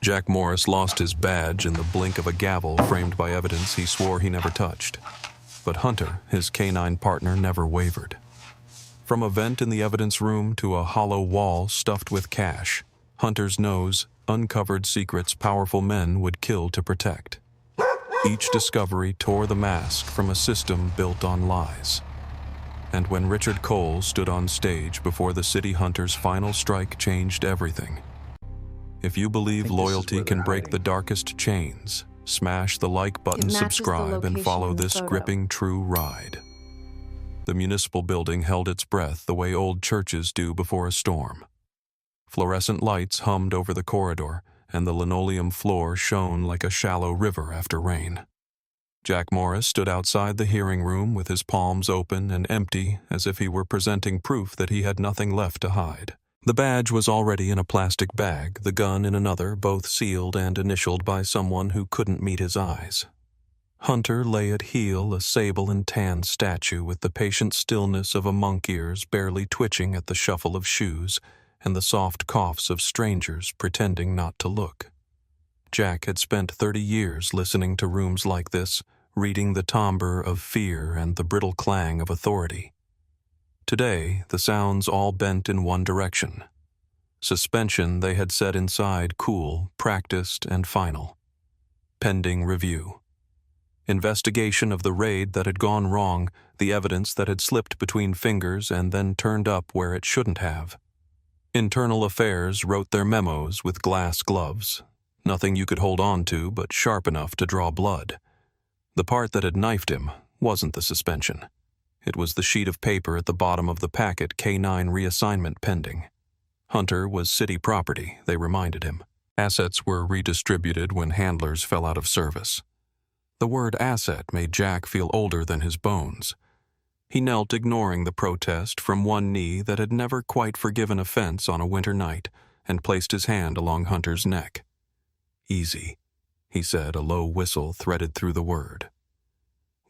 Jack Morris lost his badge in the blink of a gavel framed by evidence he swore he never touched. But Hunter, his canine partner, never wavered. From a vent in the evidence room to a hollow wall stuffed with cash, Hunter's nose uncovered secrets powerful men would kill to protect. Each discovery tore the mask from a system built on lies. And when Richard Cole stood on stage before the City Hunter's final strike changed everything. If you believe loyalty can break the darkest chains, smash the like button, subscribe, and follow this gripping true ride. The municipal building held its breath the way old churches do before a storm. Fluorescent lights hummed over the corridor, and the linoleum floor shone like a shallow river after rain. Jack Morris stood outside the hearing room with his palms open and empty, as if he were presenting proof that he had nothing left to hide. The badge was already in a plastic bag, the gun in another, both sealed and initialed by someone who couldn't meet his eyes. Hunter lay at heel, a sable and tan statue with the patient stillness of a monk ears barely twitching at the shuffle of shoes and the soft coughs of strangers pretending not to look. Jack had spent 30 years listening to rooms like this, reading the timbre of fear and the brittle clang of authority. Today, the sounds all bent in one direction. Suspension, they had said inside, cool, practiced, and final. Pending review. Investigation of the raid that had gone wrong, the evidence that had slipped between fingers and then turned up where it shouldn't have. Internal Affairs wrote their memos with glass gloves. Nothing you could hold on to but sharp enough to draw blood. The part that had knifed him wasn't the suspension. It was the sheet of paper at the bottom of the packet, K9 reassignment pending. Hunter was city property, they reminded him. Assets were redistributed when handlers fell out of service. The word asset made Jack feel older than his bones. He knelt, ignoring the protest, from one knee that had never quite forgiven offense on a winter night, and placed his hand along Hunter's neck. "Easy," he said, a low whistle threaded through the word.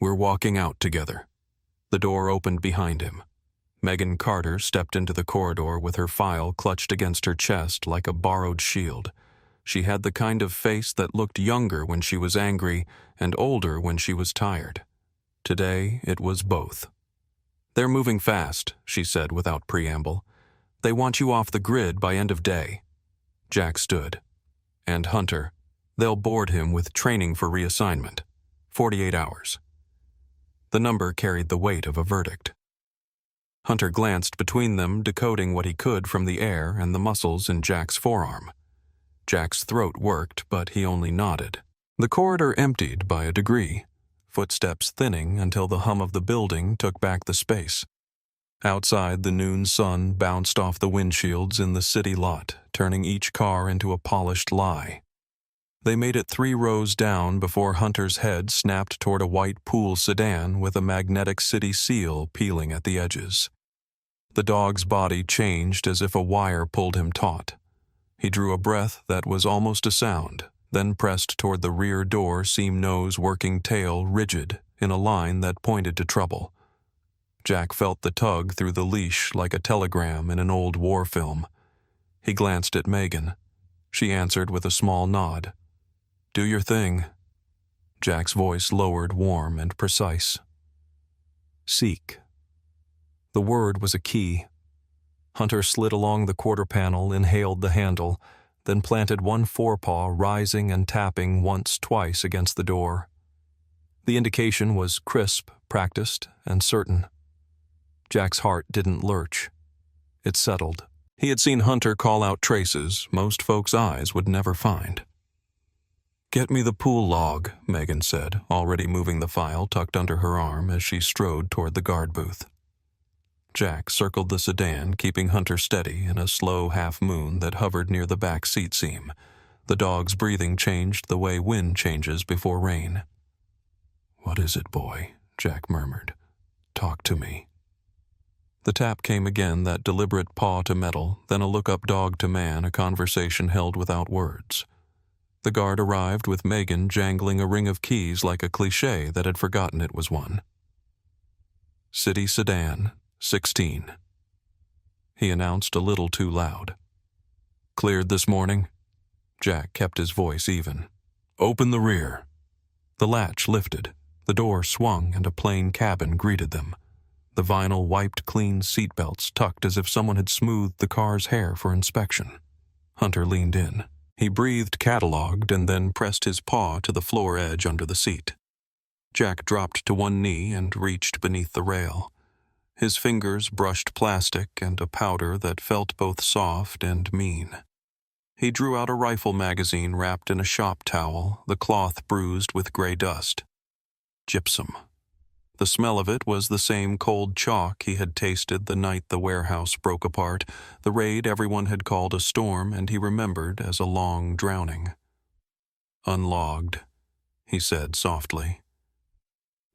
"We're walking out together." The door opened behind him. Megan Carter stepped into the corridor with her file clutched against her chest like a borrowed shield. She had the kind of face that looked younger when she was angry and older when she was tired. Today, it was both. "They're moving fast," she said without preamble. "They want you off the grid by end of day." Jack stood. "And Hunter, they'll board him with training for reassignment. 48 hours. The number carried the weight of a verdict. Hunter glanced between them, decoding what he could from the air and the muscles in Jack's forearm. Jack's throat worked, but he only nodded. The corridor emptied by a degree, footsteps thinning until the hum of the building took back the space. Outside, the noon sun bounced off the windshields in the city lot, turning each car into a polished lie. They made it 3 rows down before Hunter's head snapped toward a white pool sedan with a magnetic city seal peeling at the edges. The dog's body changed as if a wire pulled him taut. He drew a breath that was almost a sound, then pressed toward the rear door, seam nose working tail rigid in a line that pointed to trouble. Jack felt the tug through the leash like a telegram in an old war film. He glanced at Megan. She answered with a small nod. "Do your thing." Jack's voice lowered, warm and precise. "Seek." The word was a key. Hunter slid along the quarter panel, inhaled the handle, then planted one forepaw, rising and tapping once-twice against the door. The indication was crisp, practiced, and certain. Jack's heart didn't lurch. It settled. He had seen Hunter call out traces most folks' eyes would never find. "Get me the pool log," Megan said, already moving the file tucked under her arm as she strode toward the guard booth. Jack circled the sedan, keeping Hunter steady in a slow half-moon that hovered near the back seat seam. The dog's breathing changed the way wind changes before rain. "What is it, boy?" Jack murmured. "Talk to me." The tap came again, that deliberate paw to metal, then a look-up dog to man, a conversation held without words. The guard arrived with Megan jangling a ring of keys like a cliché that had forgotten it was one. "City sedan, 16. He announced a little too loud. "Cleared this morning?" Jack kept his voice even. "Open the rear." The latch lifted, the door swung, and a plain cabin greeted them. The vinyl wiped clean seatbelts tucked as if someone had smoothed the car's hair for inspection. Hunter leaned in. He breathed cataloged and then pressed his paw to the floor edge under the seat. Jack dropped to one knee and reached beneath the rail. His fingers brushed plastic and a powder that felt both soft and mean. He drew out a rifle magazine wrapped in a shop towel, the cloth bruised with gray dust. Gypsum. The smell of it was the same cold chalk he had tasted the night the warehouse broke apart, the raid everyone had called a storm and he remembered as a long drowning. "Unlogged," he said softly.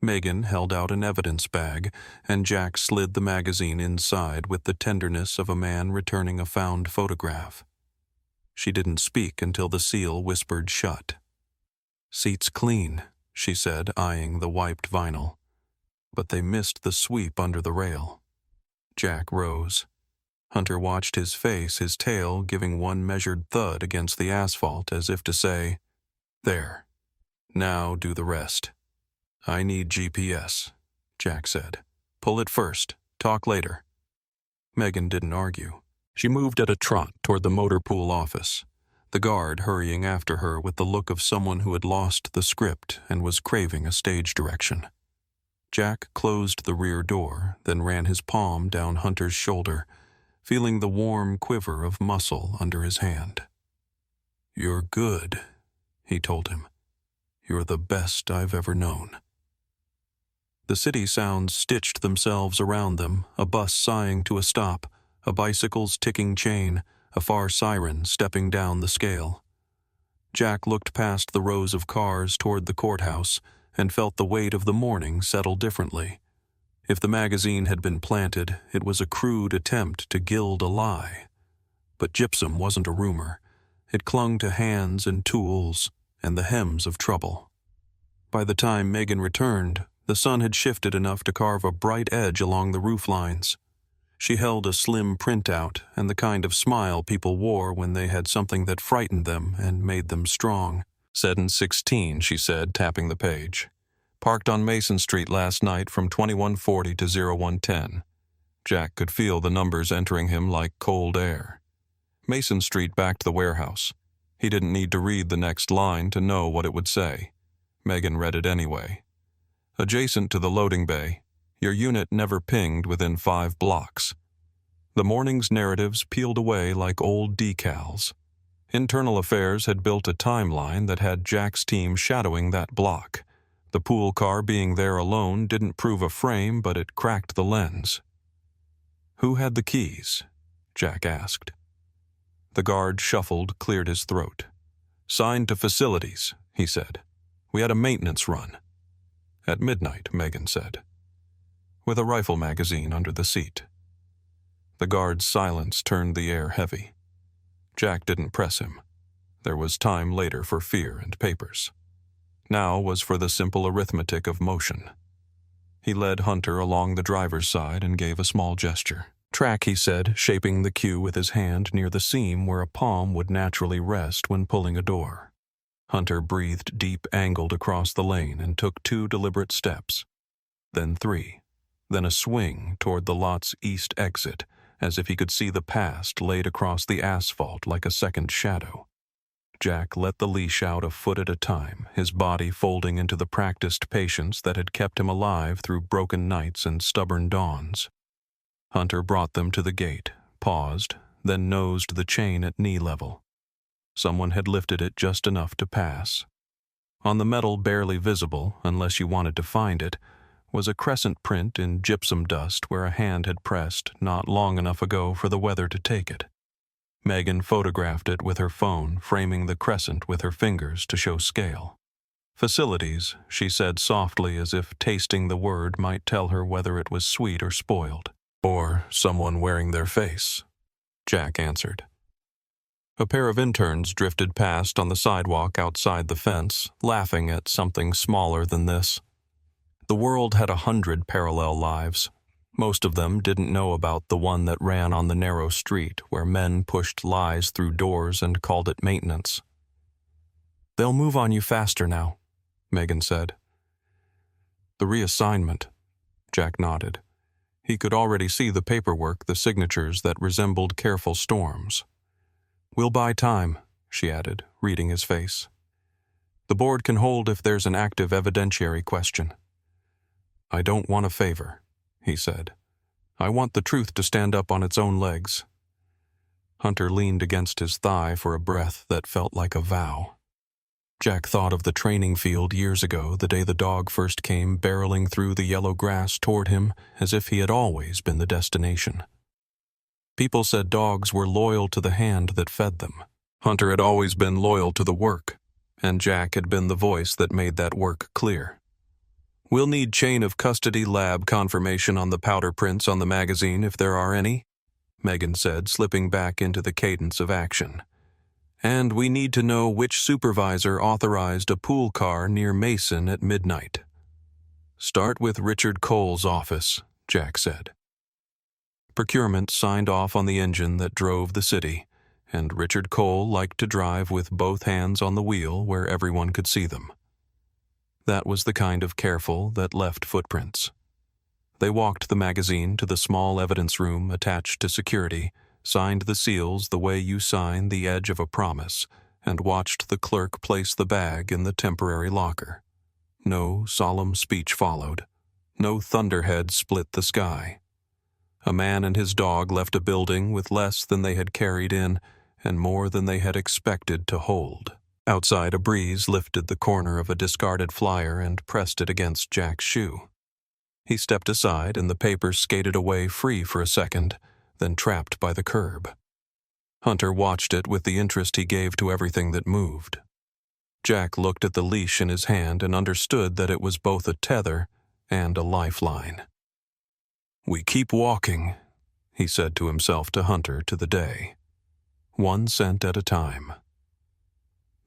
Megan held out an evidence bag, and Jack slid the magazine inside with the tenderness of a man returning a found photograph. She didn't speak until the seal whispered shut. "Seat's clean," she said, eyeing the wiped vinyl. But they missed the sweep under the rail. Jack rose. Hunter watched his face, his tail giving one measured thud against the asphalt as if to say, "There. Now do the rest." "I need GPS," Jack said. "Pull it first. Talk later." Megan didn't argue. She moved at a trot toward the motor pool office, the guard hurrying after her with the look of someone who had lost the script and was craving a stage direction. Jack closed the rear door, then ran his palm down Hunter's shoulder, feeling the warm quiver of muscle under his hand. "You're good," he told him. "You're the best I've ever known." The city sounds stitched themselves around them, a bus sighing to a stop, a bicycle's ticking chain, a far siren stepping down the scale. Jack looked past the rows of cars toward the courthouse and felt the weight of the morning settle differently. If the magazine had been planted, it was a crude attempt to gild a lie. But gypsum wasn't a rumor. It clung to hands and tools and the hems of trouble. By the time Megan returned, the sun had shifted enough to carve a bright edge along the roof lines. She held a slim printout and the kind of smile people wore when they had something that frightened them and made them strong. "Seddon 16, she said, tapping the page. "Parked on Mason Street last night from 2140 to 0110. Jack could feel the numbers entering him like cold air. Mason Street backed the warehouse. He didn't need to read the next line to know what it would say. Megan read it anyway. "Adjacent to the loading bay, your unit never pinged within 5 blocks. The morning's narratives peeled away like old decals. Internal Affairs had built a timeline that had Jack's team shadowing that block. The pool car being there alone didn't prove a frame, but it cracked the lens." "Who had the keys?" Jack asked. The guard shuffled, cleared his throat. "Signed to facilities," he said. "We had a maintenance run." "At midnight," Megan said. "With a rifle magazine under the seat." The guard's silence turned the air heavy. Jack didn't press him. There was time later for fear and papers. Now was for the simple arithmetic of motion. He led Hunter along the driver's side and gave a small gesture. "Track," he said, shaping the cue with his hand near the seam where a palm would naturally rest when pulling a door. Hunter breathed deep, angled across the lane and took 2 deliberate steps. Then 3. Then a swing toward the lot's east exit, as if he could see the past laid across the asphalt like a second shadow. Jack let the leash out a foot at a time, his body folding into the practiced patience that had kept him alive through broken nights and stubborn dawns. Hunter brought them to the gate, paused, then nosed the chain at knee level. Someone had lifted it just enough to pass. On the metal barely visible, unless you wanted to find it, was a crescent print in gypsum dust where a hand had pressed not long enough ago for the weather to take it. Megan photographed it with her phone, framing the crescent with her fingers to show scale. "Facilities," she said softly as if tasting the word might tell her whether it was sweet or spoiled. "Or someone wearing their face," Jack answered. A pair of interns drifted past on the sidewalk outside the fence, laughing at something smaller than this. The world had 100 parallel lives. Most of them didn't know about the one that ran on the narrow street where men pushed lies through doors and called it maintenance. They'll move on you faster now, Megan said. The reassignment, Jack nodded. He could already see the paperwork, the signatures that resembled careful storms. We'll buy time, she added, reading his face. The board can hold if there's an active evidentiary question. I don't want a favor, he said. I want the truth to stand up on its own legs. Hunter leaned against his thigh for a breath that felt like a vow. Jack thought of the training field years ago, the day the dog first came barreling through the yellow grass toward him as if he had always been the destination. People said dogs were loyal to the hand that fed them. Hunter had always been loyal to the work, and Jack had been the voice that made that work clear. We'll need chain of custody lab confirmation on the powder prints on the magazine if there are any, Megan said, slipping back into the cadence of action. And we need to know which supervisor authorized a pool car near Mason at midnight. Start with Richard Cole's office, Jack said. Procurement signed off on the engine that drove the city, and Richard Cole liked to drive with both hands on the wheel where everyone could see them. That was the kind of careful that left footprints. They walked the magazine to the small evidence room attached to security, signed the seals the way you sign the edge of a promise, and watched the clerk place the bag in the temporary locker. No solemn speech followed. No thunderhead split the sky. A man and his dog left a building with less than they had carried in, and more than they had expected to hold. Outside, a breeze lifted the corner of a discarded flyer and pressed it against Jack's shoe. He stepped aside, and the paper skated away free for a second, then trapped by the curb. Hunter watched it with the interest he gave to everything that moved. Jack looked at the leash in his hand and understood that it was both a tether and a lifeline. We keep walking, he said to himself, to Hunter, to the day. 1 cent at a time.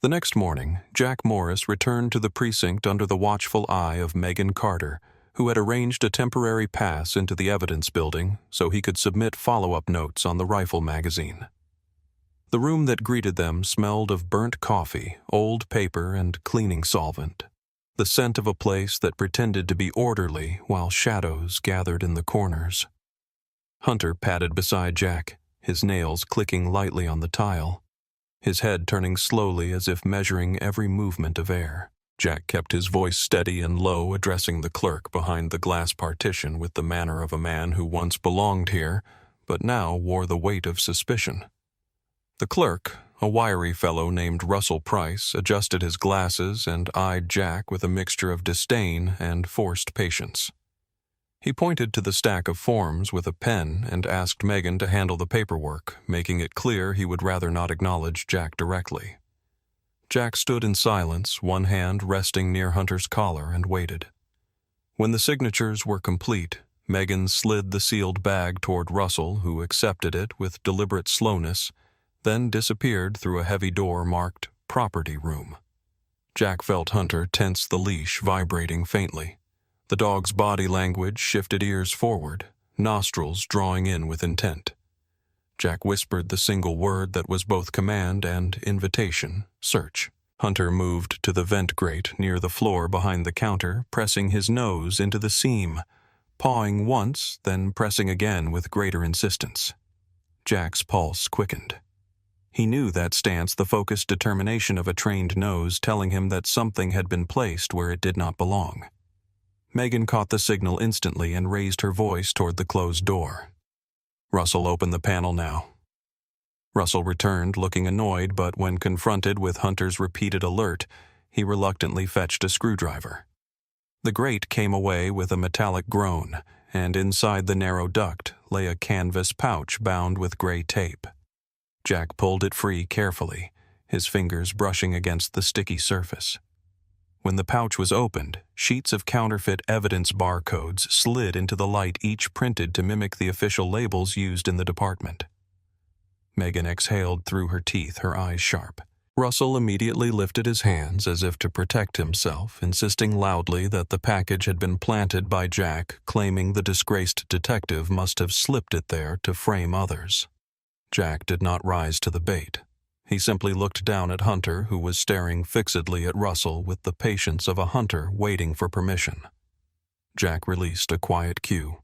The next morning, Jack Morris returned to the precinct under the watchful eye of Megan Carter, who had arranged a temporary pass into the evidence building so he could submit follow-up notes on the rifle magazine. The room that greeted them smelled of burnt coffee, old paper, and cleaning solvent, the scent of a place that pretended to be orderly while shadows gathered in the corners. Hunter padded beside Jack, his nails clicking lightly on the tile, his head turning slowly as if measuring every movement of air. Jack kept his voice steady and low, addressing the clerk behind the glass partition with the manner of a man who once belonged here, but now wore the weight of suspicion. The clerk, a wiry fellow named Russell Price, adjusted his glasses and eyed Jack with a mixture of disdain and forced patience. He pointed to the stack of forms with a pen and asked Megan to handle the paperwork, making it clear he would rather not acknowledge Jack directly. Jack stood in silence, one hand resting near Hunter's collar, and waited. When the signatures were complete, Megan slid the sealed bag toward Russell, who accepted it with deliberate slowness, then disappeared through a heavy door marked Property Room. Jack felt Hunter tense the leash, vibrating faintly. The dog's body language shifted ears forward, nostrils drawing in with intent. Jack whispered the single word that was both command and invitation: search. Hunter moved to the vent grate near the floor behind the counter, pressing his nose into the seam, pawing once, then pressing again with greater insistence. Jack's pulse quickened. He knew that stance, the focused determination of a trained nose telling him that something had been placed where it did not belong. Megan caught the signal instantly and raised her voice toward the closed door. Russell opened the panel now. Russell returned, looking annoyed, but when confronted with Hunter's repeated alert, he reluctantly fetched a screwdriver. The grate came away with a metallic groan, and inside the narrow duct lay a canvas pouch bound with gray tape. Jack pulled it free carefully, his fingers brushing against the sticky surface. When the pouch was opened, sheets of counterfeit evidence barcodes slid into the light, each printed to mimic the official labels used in the department. Megan exhaled through her teeth, her eyes sharp. Russell immediately lifted his hands as if to protect himself, insisting loudly that the package had been planted by Jack, claiming the disgraced detective must have slipped it there to frame others. Jack did not rise to the bait. He simply looked down at Hunter, who was staring fixedly at Russell with the patience of a hunter waiting for permission. Jack released a quiet cue.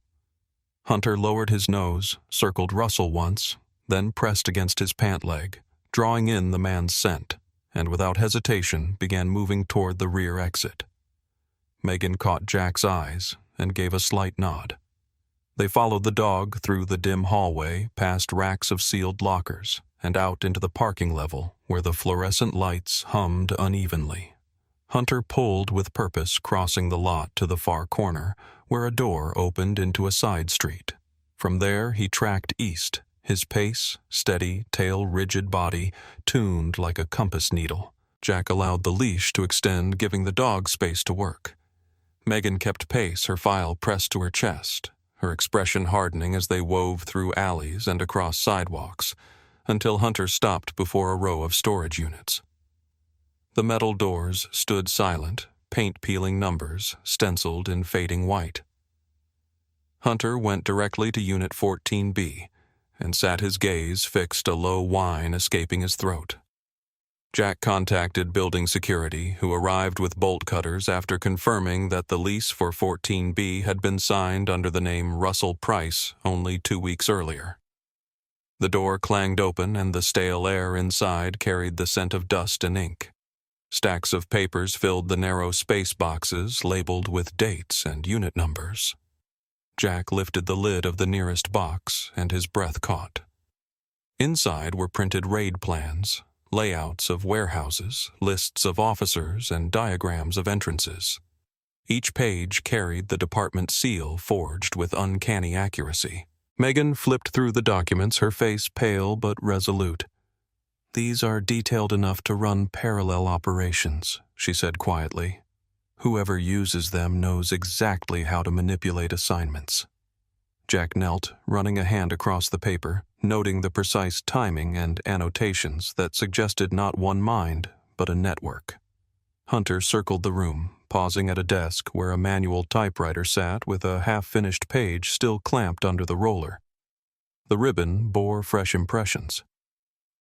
Hunter lowered his nose, circled Russell once, then pressed against his pant leg, drawing in the man's scent, and without hesitation began moving toward the rear exit. Megan caught Jack's eyes and gave a slight nod. They followed the dog through the dim hallway, past racks of sealed lockers, and out into the parking level where the fluorescent lights hummed unevenly. Hunter pulled with purpose, crossing the lot to the far corner, where a door opened into a side street. From there he tracked east, his pace, steady, tail-rigid body, tuned like a compass needle. Jack allowed the leash to extend, giving the dog space to work. Megan kept pace, her file pressed to her chest, her expression hardening as they wove through alleys and across sidewalks, until Hunter stopped before a row of storage units. The metal doors stood silent, paint-peeling numbers stenciled in fading white. Hunter went directly to Unit 14B and sat his gaze fixed, a low whine escaping his throat. Jack contacted building security, who arrived with bolt cutters after confirming that the lease for 14B had been signed under the name Russell Price only 2 weeks earlier. The door clanged open and the stale air inside carried the scent of dust and ink. Stacks of papers filled the narrow space boxes labeled with dates and unit numbers. Jack lifted the lid of the nearest box and his breath caught. Inside were printed raid plans, layouts of warehouses, lists of officers, and diagrams of entrances. Each page carried the department seal forged with uncanny accuracy. Megan flipped through the documents, her face pale but resolute. "These are detailed enough to run parallel operations," she said quietly. "Whoever uses them knows exactly how to manipulate assignments." Jack knelt, running a hand across the paper, noting the precise timing and annotations that suggested not one mind, but a network. Hunter circled the room, pausing at a desk where a manual typewriter sat with a half-finished page still clamped under the roller. The ribbon bore fresh impressions.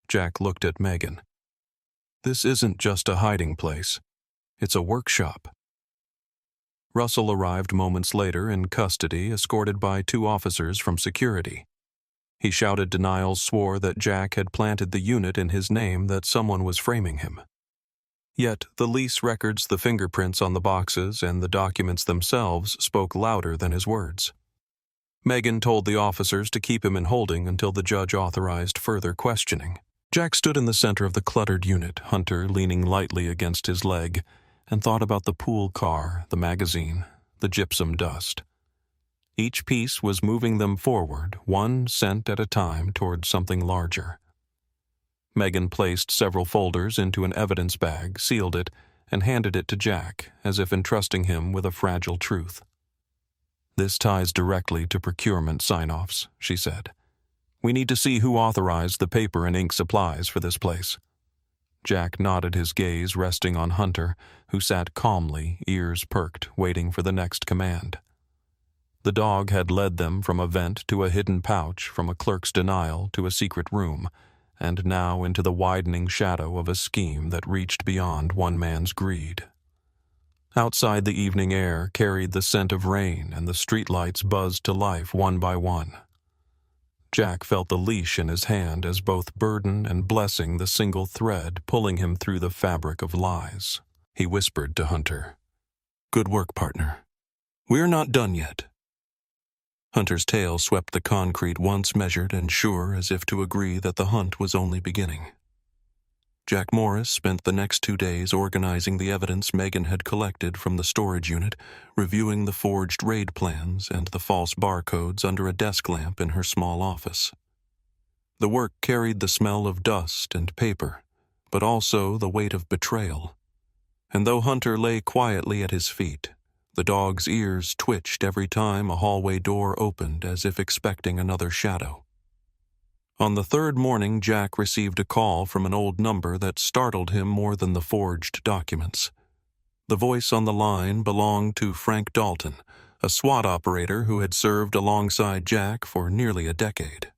Jack looked at Megan. "This isn't just a hiding place. It's a workshop." Russell arrived moments later in custody, escorted by 2 officers from security. He shouted denials, swore that Jack had planted the unit in his name, that someone was framing him. Yet the lease records, the fingerprints on the boxes, and the documents themselves spoke louder than his words. Megan told the officers to keep him in holding until the judge authorized further questioning. Jack stood in the center of the cluttered unit, Hunter leaning lightly against his leg, and thought about the pool car, the magazine, the gypsum dust. Each piece was moving them forward, one cent at a time, toward something larger. Megan placed several folders into an evidence bag, sealed it, and handed it to Jack, as if entrusting him with a fragile truth. "This ties directly to procurement sign-offs," she said. "We need to see who authorized the paper and ink supplies for this place." Jack nodded, his gaze resting on Hunter, who sat calmly, ears perked, waiting for the next command. The dog had led them from a vent to a hidden pouch, from a clerk's denial to a secret room, and now into the widening shadow of a scheme that reached beyond one man's greed. Outside, the evening air carried the scent of rain, and the streetlights buzzed to life one by one. Jack felt the leash in his hand as both burden and blessing, the single thread pulling him through the fabric of lies. He whispered to Hunter, "Good work, partner. We're not done yet." Hunter's tail swept the concrete, once measured and sure, as if to agree that the hunt was only beginning. Jack Morris spent the next 2 days organizing the evidence Megan had collected from the storage unit, reviewing the forged raid plans and the false barcodes under a desk lamp in her small office. The work carried the smell of dust and paper, but also the weight of betrayal. And though Hunter lay quietly at his feet, the dog's ears twitched every time a hallway door opened, as if expecting another shadow. On the 3rd morning, Jack received a call from an old number that startled him more than the forged documents. The voice on the line belonged to Frank Dalton, a SWAT operator who had served alongside Jack for nearly a decade.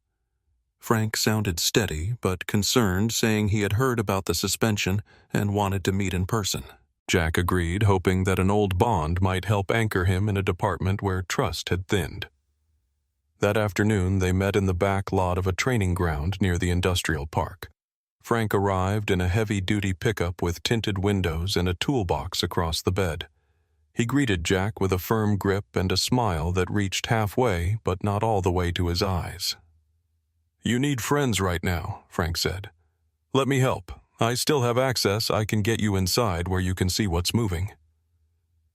Frank sounded steady but concerned, saying he had heard about the suspension and wanted to meet in person. Jack agreed, hoping that an old bond might help anchor him in a department where trust had thinned. That afternoon, they met in the back lot of a training ground near the industrial park. Frank arrived in a heavy-duty pickup with tinted windows and a toolbox across the bed. He greeted Jack with a firm grip and a smile that reached halfway but not all the way to his eyes. "You need friends right now," Frank said. "Let me help. I still have access. I can get you inside where you can see what's moving."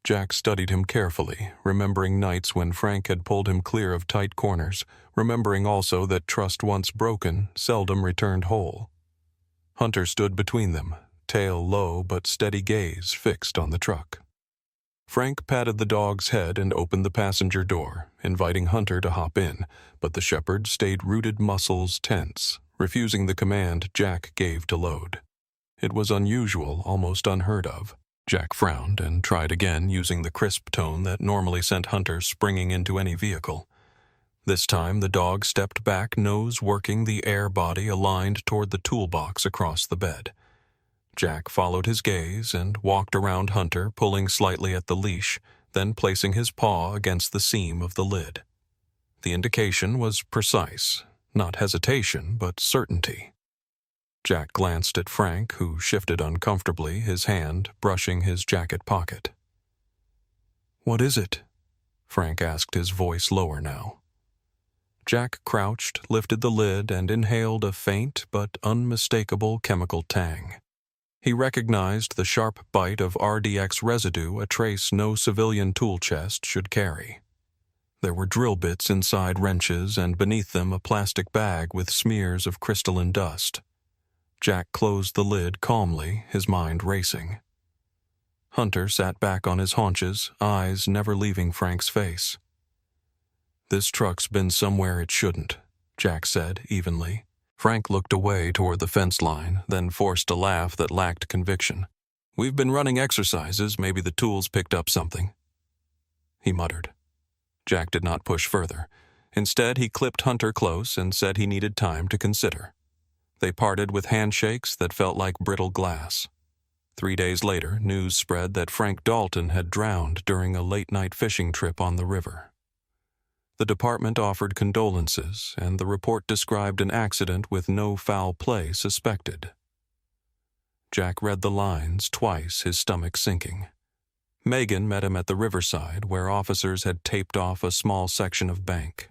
Jack studied him carefully, remembering nights when Frank had pulled him clear of tight corners, remembering also that trust once broken seldom returned whole. Hunter stood between them, tail low but steady gaze fixed on the truck. Frank patted the dog's head and opened the passenger door, inviting Hunter to hop in, but the shepherd stayed rooted, muscles tense, refusing the command Jack gave to load. It was unusual, almost unheard of. Jack frowned and tried again, using the crisp tone that normally sent Hunter springing into any vehicle. This time the dog stepped back, nose working, the air body aligned toward the toolbox across the bed. Jack followed his gaze and walked around Hunter, pulling slightly at the leash, then placing his paw against the seam of the lid. The indication was precise, not hesitation, but certainty. Jack glanced at Frank, who shifted uncomfortably, his hand brushing his jacket pocket. "What is it?" Frank asked, his voice lower now. Jack crouched, lifted the lid, and inhaled a faint but unmistakable chemical tang. He recognized the sharp bite of RDX residue, a trace no civilian tool chest should carry. There were drill bits inside wrenches, and beneath them a plastic bag with smears of crystalline dust. Jack closed the lid calmly, his mind racing. Hunter sat back on his haunches, eyes never leaving Frank's face. "This truck's been somewhere it shouldn't," Jack said evenly. Frank looked away toward the fence line, then forced a laugh that lacked conviction. "We've been running exercises. Maybe the tools picked up something," he muttered. Jack did not push further. Instead, he clipped Hunter close and said he needed time to consider. They parted with handshakes that felt like brittle glass. 3 days later, news spread that Frank Dalton had drowned during a late-night fishing trip on the river. The department offered condolences, and the report described an accident with no foul play suspected. Jack read the lines twice, his stomach sinking. Megan met him at the riverside, where officers had taped off a small section of bank.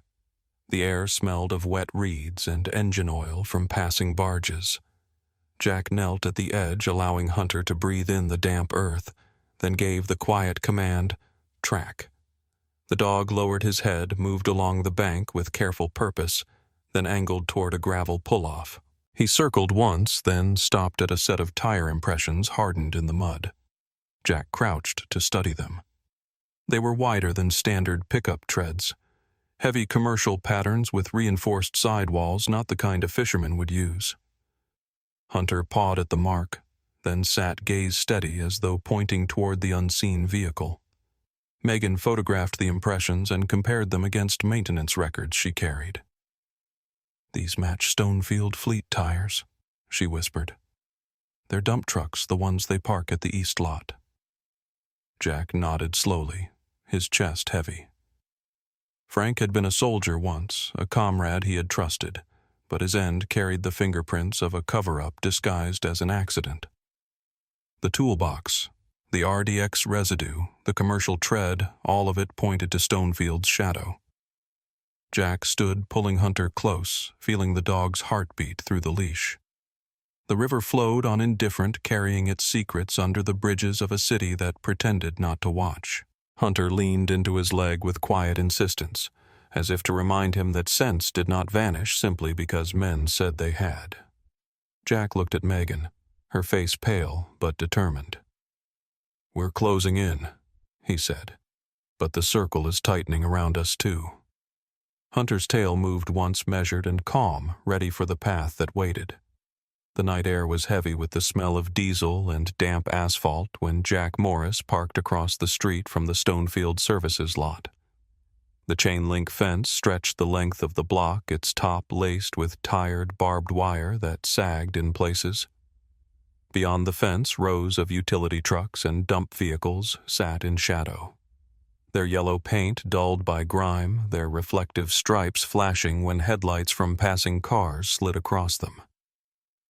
The air smelled of wet reeds and engine oil from passing barges. Jack knelt at the edge, allowing Hunter to breathe in the damp earth, then gave the quiet command, "Track." The dog lowered his head, moved along the bank with careful purpose, then angled toward a gravel pull-off. He circled once, then stopped at a set of tire impressions hardened in the mud. Jack crouched to study them. They were wider than standard pickup treads. Heavy commercial patterns with reinforced sidewalls, not the kind a fisherman would use. Hunter pawed at the mark, then sat gaze steady as though pointing toward the unseen vehicle. Megan photographed the impressions and compared them against maintenance records she carried. "These match Stonefield fleet tires," she whispered. "They're dump trucks, the ones they park at the east lot." Jack nodded slowly, his chest heavy. Frank had been a soldier once, a comrade he had trusted, but his end carried the fingerprints of a cover-up disguised as an accident. The toolbox, the RDX residue, the commercial tread, all of it pointed to Stonefield's shadow. Jack stood, pulling Hunter close, feeling the dog's heartbeat through the leash. The river flowed on indifferent, carrying its secrets under the bridges of a city that pretended not to watch. Hunter leaned into his leg with quiet insistence, as if to remind him that sense did not vanish simply because men said they had. Jack looked at Megan, her face pale but determined. "We're closing in," he said, "but the circle is tightening around us too." Hunter's tail moved once, measured and calm, ready for the path that waited. The night air was heavy with the smell of diesel and damp asphalt when Jack Morris parked across the street from the Stonefield Services lot. The chain-link fence stretched the length of the block, its top laced with tired, barbed wire that sagged in places. Beyond the fence, rows of utility trucks and dump vehicles sat in shadow, their yellow paint dulled by grime, their reflective stripes flashing when headlights from passing cars slid across them.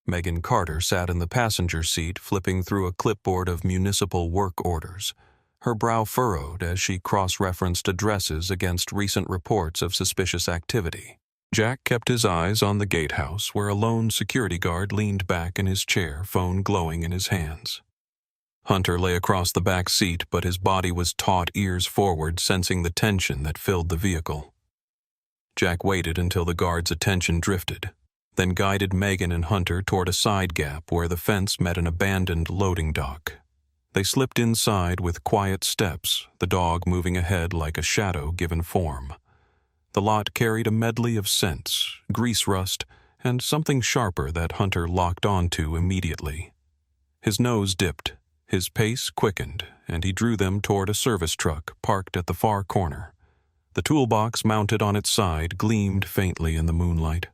Megan Carter sat in the passenger seat, flipping through a clipboard of municipal work orders, her brow furrowed as she cross-referenced addresses against recent reports of suspicious activity. Jack kept his eyes on the gatehouse, where a lone security guard leaned back in his chair, phone glowing in his hands. Hunter lay across the back seat, but his body was taut, ears forward, sensing the tension that filled the vehicle. Jack waited until the guard's attention drifted, then guided Megan and Hunter toward a side gap where the fence met an abandoned loading dock. They slipped inside with quiet steps, the dog moving ahead like a shadow given form. The lot carried a medley of scents, grease rust, and something sharper that Hunter locked onto immediately. His nose dipped, his pace quickened, and he drew them toward a service truck parked at the far corner. The toolbox mounted on its side gleamed faintly in the moonlight.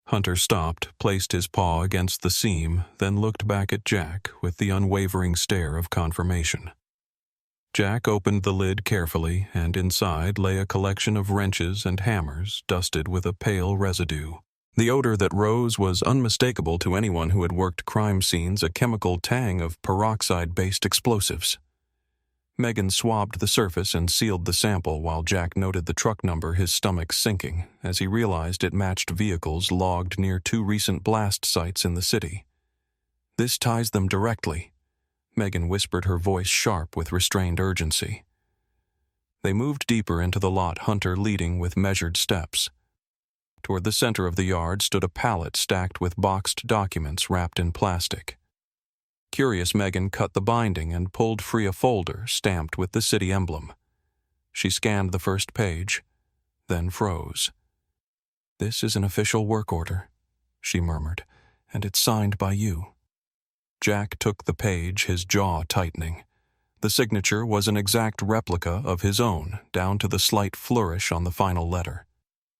Hunter stopped, placed his paw against the seam, then looked back at Jack with the unwavering stare of confirmation. Jack opened the lid carefully, and inside lay a collection of wrenches and hammers dusted with a pale residue. The odor that rose was unmistakable to anyone who had worked crime scenes, a chemical tang of peroxide-based explosives. Megan swabbed the surface and sealed the sample while Jack noted the truck number, his stomach sinking, as he realized it matched vehicles logged near 2 recent blast sites in the city. "This ties them directly," Megan whispered, her voice sharp with restrained urgency. They moved deeper into the lot, Hunter leading with measured steps. Toward the center of the yard stood a pallet stacked with boxed documents wrapped in plastic. Curious, Megan cut the binding and pulled free a folder stamped with the city emblem. She scanned the first page, then froze. "This is an official work order," she murmured, "and it's signed by you." Jack took the page, his jaw tightening. The signature was an exact replica of his own, down to the slight flourish on the final letter.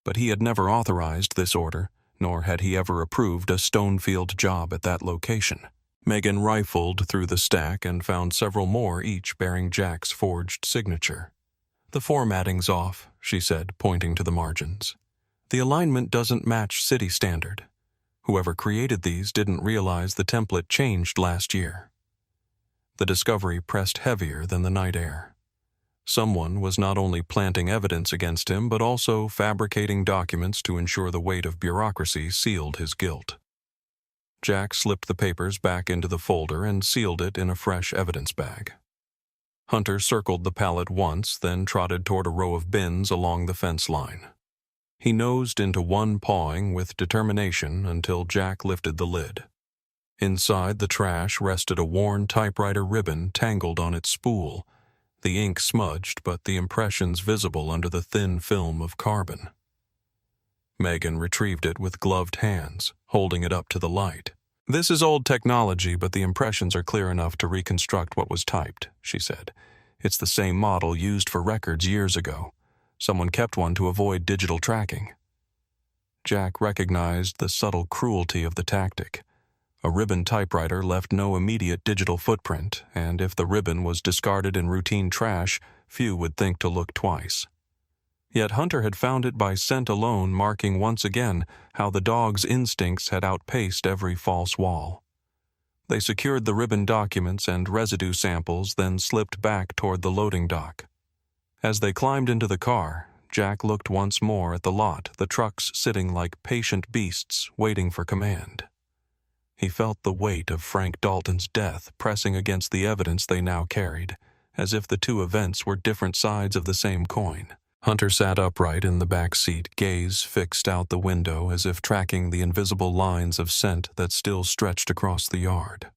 But he had never authorized this order, nor had he ever approved a Stonefield job at that location. Megan rifled through the stack and found several more, each bearing Jack's forged signature. "The formatting's off," she said, pointing to the margins. "The alignment doesn't match city standard. Whoever created these didn't realize the template changed last year." The discovery pressed heavier than the night air. Someone was not only planting evidence against him, but also fabricating documents to ensure the weight of bureaucracy sealed his guilt. Jack slipped the papers back into the folder and sealed it in a fresh evidence bag. Hunter circled the pallet once, then trotted toward a row of bins along the fence line. He nosed into one, pawing with determination until Jack lifted the lid. Inside the trash rested a worn typewriter ribbon tangled on its spool, the ink smudged but the impressions visible under the thin film of carbon. Megan retrieved it with gloved hands, holding it up to the light. "This is old technology, but the impressions are clear enough to reconstruct what was typed," she said. "It's the same model used for records years ago. Someone kept one to avoid digital tracking." Jack recognized the subtle cruelty of the tactic. A ribbon typewriter left no immediate digital footprint, and if the ribbon was discarded in routine trash, few would think to look twice. Yet Hunter had found it by scent alone, marking once again how the dog's instincts had outpaced every false wall. They secured the ribbon documents and residue samples, then slipped back toward the loading dock. As they climbed into the car, Jack looked once more at the lot, the trucks sitting like patient beasts waiting for command. He felt the weight of Frank Dalton's death pressing against the evidence they now carried, as if the two events were different sides of the same coin. Hunter sat upright in the back seat, gaze fixed out the window as if tracking the invisible lines of scent that still stretched across the yard.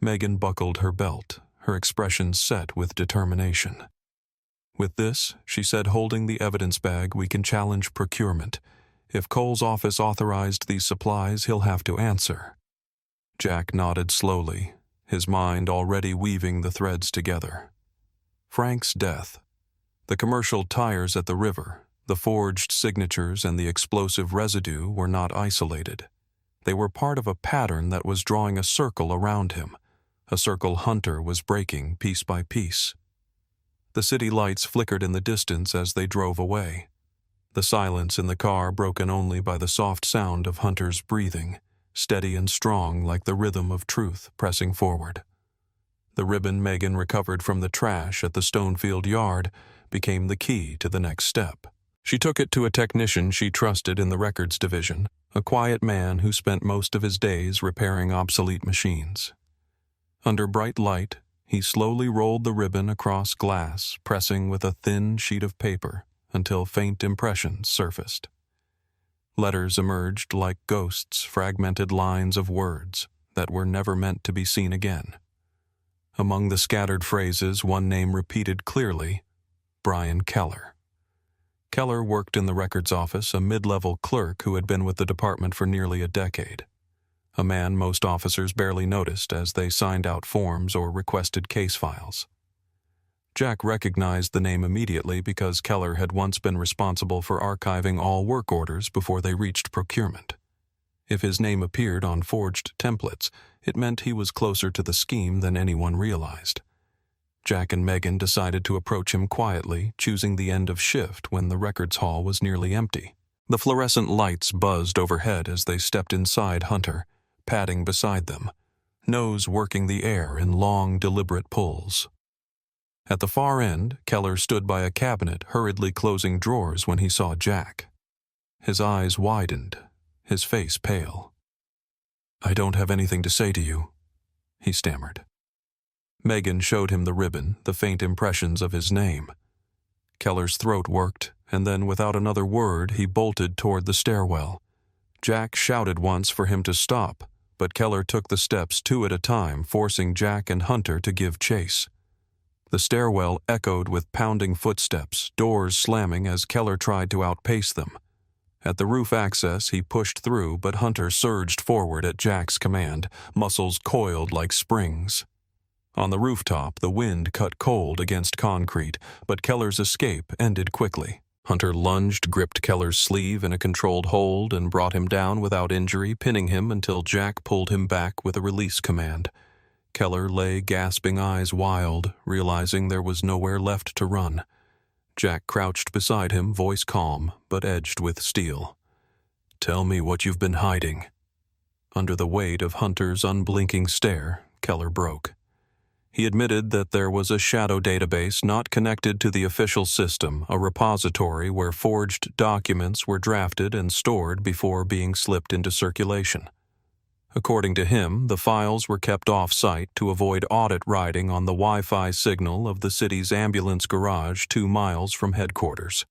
Megan buckled her belt, her expression set with determination. "With this," she said, holding the evidence bag, "we can challenge procurement. If Cole's office authorized these supplies, he'll have to answer." Jack nodded slowly, his mind already weaving the threads together. Frank's death. The commercial tires at the river, the forged signatures, and the explosive residue were not isolated. They were part of a pattern that was drawing a circle around him, a circle Hunter was breaking piece by piece. The city lights flickered in the distance as they drove away. The silence in the car broken only by the soft sound of Hunter's breathing, steady and strong like the rhythm of truth pressing forward. The ribbon Megan recovered from the trash at the Stonefield yard became the key to the next step. She took it to a technician she trusted in the records division, a quiet man who spent most of his days repairing obsolete machines. Under bright light, he slowly rolled the ribbon across glass, pressing with a thin sheet of paper until faint impressions surfaced. Letters emerged like ghosts, fragmented lines of words that were never meant to be seen again. Among the scattered phrases, one name repeated clearly: Brian Keller. Keller worked in the records office, a mid-level clerk who had been with the department for nearly a decade. A man most officers barely noticed as they signed out forms or requested case files. Jack recognized the name immediately because Keller had once been responsible for archiving all work orders before they reached procurement. If his name appeared on forged templates, it meant he was closer to the scheme than anyone realized. Jack and Megan decided to approach him quietly, choosing the end of shift when the records hall was nearly empty. The fluorescent lights buzzed overhead as they stepped inside Hunter, padding beside them, nose working the air in long, deliberate pulls. At the far end, Keller stood by a cabinet, hurriedly closing drawers when he saw Jack. His eyes widened, his face pale. "I don't have anything to say to you," he stammered. Megan showed him the ribbon, the faint impressions of his name. Keller's throat worked, and then without another word he bolted toward the stairwell. Jack shouted once for him to stop, but Keller took the steps two at a time, forcing Jack and Hunter to give chase. The stairwell echoed with pounding footsteps, doors slamming as Keller tried to outpace them. At the roof access, he pushed through, but Hunter surged forward at Jack's command, muscles coiled like springs. On the rooftop, the wind cut cold against concrete, but Keller's escape ended quickly. Hunter lunged, gripped Keller's sleeve in a controlled hold, and brought him down without injury, pinning him until Jack pulled him back with a release command. Keller lay gasping, eyes wild, realizing there was nowhere left to run. Jack crouched beside him, voice calm, but edged with steel. "Tell me what you've been hiding." Under the weight of Hunter's unblinking stare, Keller broke. He admitted that there was a shadow database not connected to the official system, a repository where forged documents were drafted and stored before being slipped into circulation. According to him, the files were kept off-site to avoid audit riding on the Wi-Fi signal of the city's ambulance garage 2 miles from headquarters.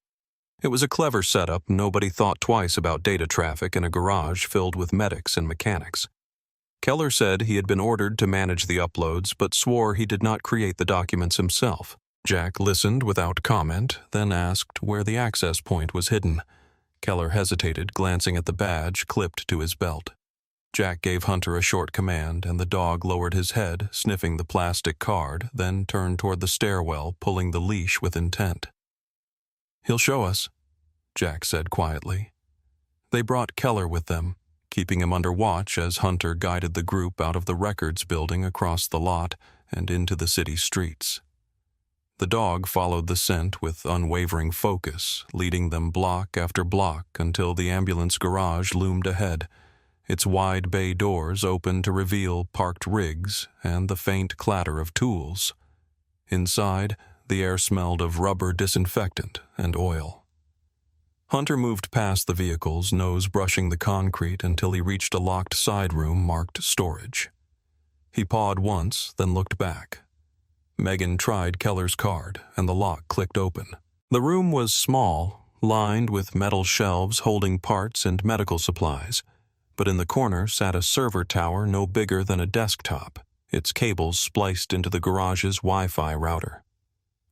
It was a clever setup. Nobody thought twice about data traffic in a garage filled with medics and mechanics. Keller said he had been ordered to manage the uploads, but swore he did not create the documents himself. Jack listened without comment, then asked where the access point was hidden. Keller hesitated, glancing at the badge clipped to his belt. Jack gave Hunter a short command, and the dog lowered his head, sniffing the plastic card, then turned toward the stairwell, pulling the leash with intent. "He'll show us," Jack said quietly. They brought Keller with them, keeping him under watch as Hunter guided the group out of the records building across the lot and into the city streets. The dog followed the scent with unwavering focus, leading them block after block until the ambulance garage loomed ahead, its wide bay doors open to reveal parked rigs and the faint clatter of tools. Inside, the air smelled of rubber disinfectant and oil. Hunter moved past the vehicles, nose brushing the concrete until he reached a locked side room marked storage. He pawed once, then looked back. Megan tried Keller's card, and the lock clicked open. The room was small, lined with metal shelves holding parts and medical supplies, but in the corner sat a server tower no bigger than a desktop, its cables spliced into the garage's Wi-Fi router.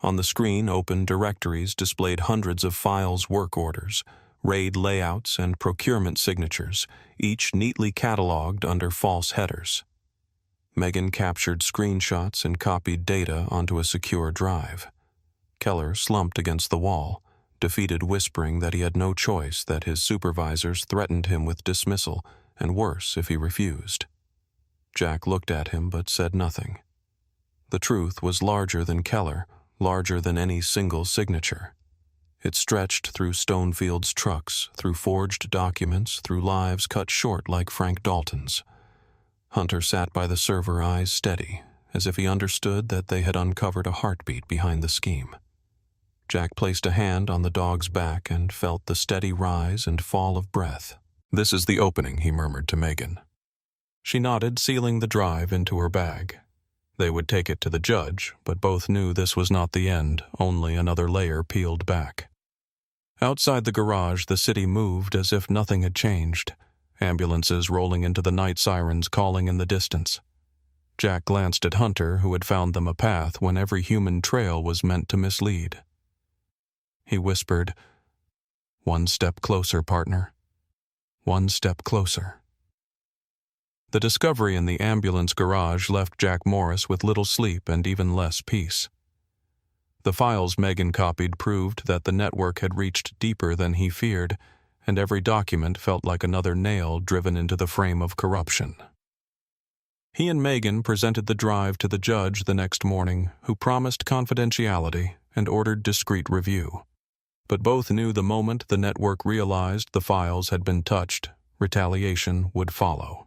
On the screen, open directories displayed hundreds of files, work orders, raid layouts, and procurement signatures, each neatly cataloged under false headers. Megan captured screenshots and copied data onto a secure drive. Keller slumped against the wall, defeated, whispering that he had no choice, that his supervisors threatened him with dismissal, and worse if he refused. Jack looked at him but said nothing. The truth was larger than Keller, larger than any single signature. It stretched through Stonefield's trucks, through forged documents, through lives cut short like Frank Dalton's. Hunter sat by the server, eyes steady, as if he understood that they had uncovered a heartbeat behind the scheme. Jack placed a hand on the dog's back and felt the steady rise and fall of breath. "This is the opening," he murmured to Megan. She nodded, sealing the drive into her bag. They would take it to the judge, but both knew this was not the end, only another layer peeled back. Outside the garage, the city moved as if nothing had changed, ambulances rolling into the night, sirens calling in the distance. Jack glanced at Hunter, who had found them a path when every human trail was meant to mislead. He whispered, "One step closer, partner. One step closer." The discovery in the ambulance garage left Jack Morris with little sleep and even less peace. The files Megan copied proved that the network had reached deeper than he feared, and every document felt like another nail driven into the frame of corruption. He and Megan presented the drive to the judge the next morning, who promised confidentiality and ordered discreet review. But both knew the moment the network realized the files had been touched, retaliation would follow.